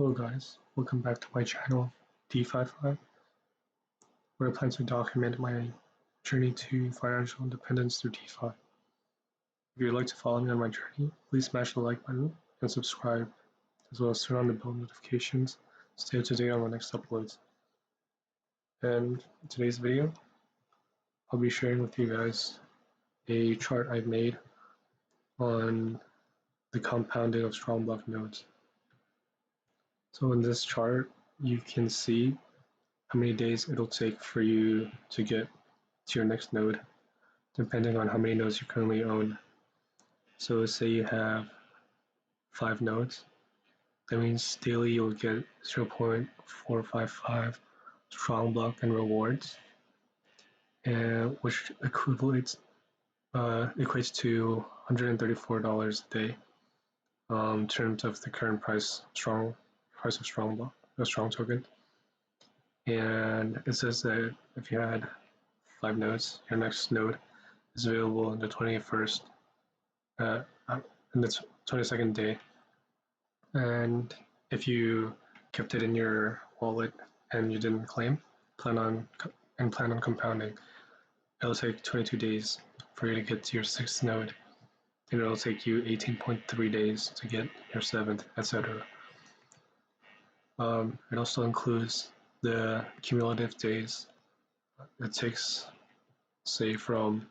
Hello guys, welcome back to my channel, DeFi, where I plan to document my journey to financial independence through DeFi. If you'd like to follow me on my journey, please smash the like button and subscribe, as well as turn on the bell notifications to stay up to date on my next uploads. And in today's video, I'll be sharing with you guys a chart I've made on the compounding of StrongBlock nodes. So in this chart, you can see how many days it'll take for you to get to your next node, depending on how many nodes you currently own. So say you have 5 nodes, that means daily you'll get 0.455 StrongBlock and rewards, and which equates to $134 a day in terms of the current price of StrongBlock, the Strong token. And it says that if you had 5 nodes, your next node is available on the 21st, in the 22nd day. And if you kept it in your wallet and you didn't plan on compounding, it'll take 22 days for you to get to your 6th node, and it'll take you 18.3 days to get your 7th, etc. It also includes the cumulative days it takes, say, from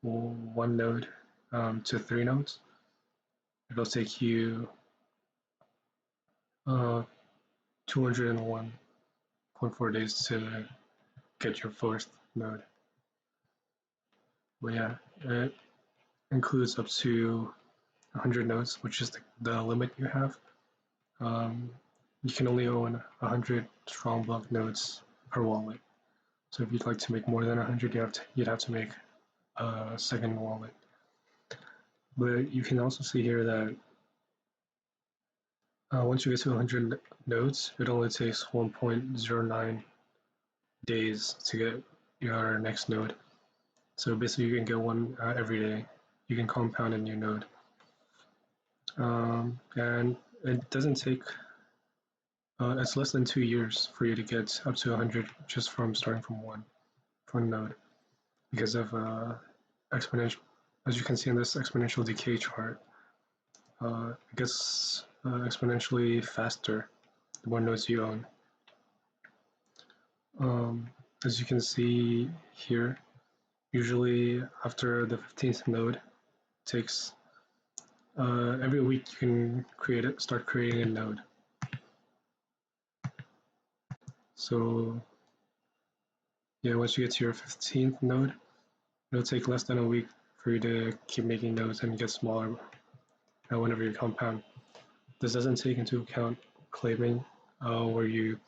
1 node to 3 nodes. It'll take you 201.4 days to get your 4th node. But yeah, it includes up to 100 nodes, which is the limit you have. You can only own 100 StrongBlock nodes per wallet. So if you'd like to make more than 100, you'd have to make a second wallet. But you can also see here that once you get to 100 nodes, it only takes 1.09 days to get your next node. So basically you can get one every day. You can compound a new node. And it doesn't take, it's less than 2 years for you to get up to 100 just from starting from one node, because of exponential, as you can see in this exponential decay chart, it gets exponentially faster the more nodes you own. As you can see here, usually after the 15th node, it takes every week you can start creating a node. So yeah, once you get to your 15th node, it'll take less than a week for you to keep making nodes and get smaller whenever you compound. This doesn't take into account claiming, where you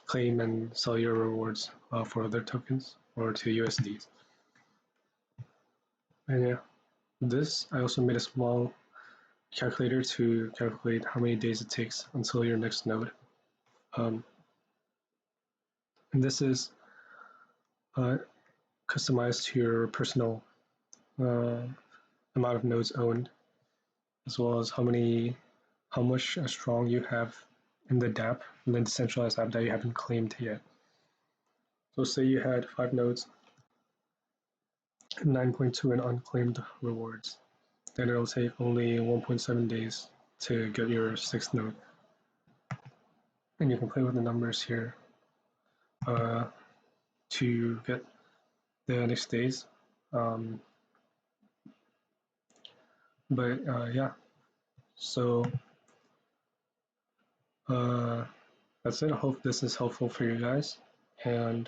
claim and sell your rewards for other tokens or to USDs. And yeah, I also made a small calculator to calculate how many days it takes until your next node. And this is customized to your personal amount of nodes owned, as well as how much strong you have in the dApp, in the decentralized app that you haven't claimed yet. So say you had 5 nodes, 9.2 in unclaimed rewards, then it'll take only 1.7 days to get your 6th node. And you can play with the numbers here to get the next days. Yeah, so that's it. I hope this is helpful for you guys, and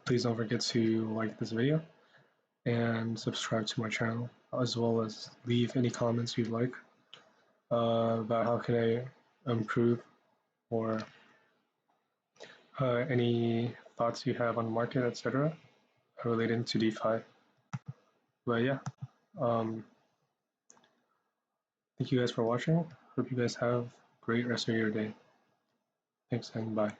please don't forget to like this video and subscribe to my channel, as well as leave any comments you'd like about how can I improve, or any thoughts you have on the market, etc., related to DeFi. But yeah, thank you guys for watching. Hope you guys have a great rest of your day. Thanks and bye.